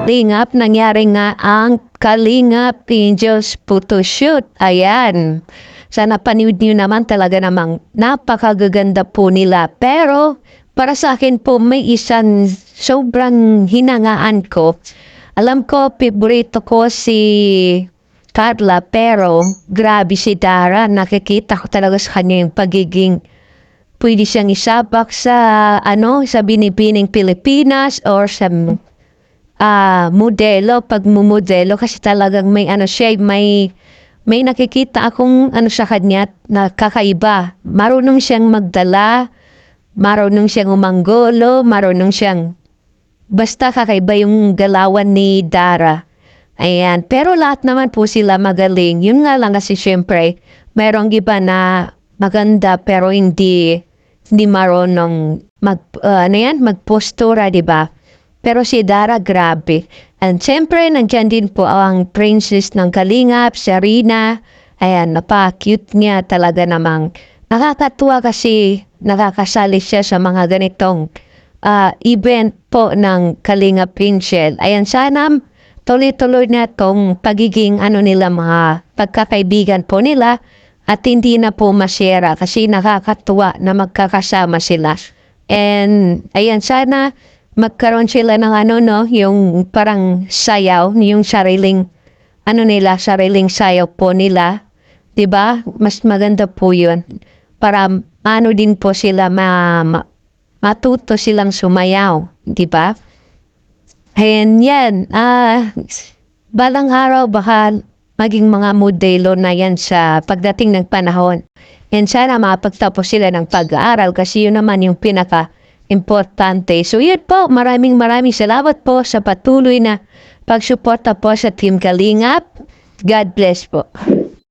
Kalingap, nangyari nga ang Kalingap Angels Photoshoot. Ayan. Sana panood nyo naman, talaga namang napakagaganda po nila. Pero para sa akin po, may isang sobrang hinangaan ko. Alam ko, favorito ko si Carla, pero grabe si Dara. Nakikita ko talaga sa kanya yung pagiging pwede siyang isabak sa sa binibining Pilipinas or sa modelo, pagmumodelo, kasi talagang may siya, may nakikita akong sa kanya na kakaiba. Marunong siyang magdala, marunong siyang umanggolo, marunong siyang basta kakaiba yung galawan ni Dara. Ayan. Pero lahat naman po sila magaling. Yun nga lang kasi syempre, merong iba na maganda pero hindi marunong magpostura, di ba? Pero si Dara, grabe. And syempre, nandyan din po ang princess ng Kalingap, si Rina. Ayan, napaka-cute niya talaga namang. Nakakatuwa kasi nakakasali siya sa mga ganitong event po ng Kalingap Angel. Ayan, sana tuloy-tuloy na tong pagiging nila, mga pagkakaibigan po nila, at hindi na po masyera kasi nakakatuwa na magkakasama sila. And ayan, sana magkaroon sila ng yung parang sayaw, yung sariling sariling sayaw po nila. 'Di ba? Mas maganda po 'yun para din po sila matuto silang sumayaw, 'di ba? And yan, balang araw baka maging mga modelo na yan sa pagdating ng panahon. And sana mapagtapos sila ng pag-aaral kasi yun naman yung pinaka-importante. So yun po, maraming salamat po sa patuloy na pagsuporta po sa Team Kalingap. God bless po.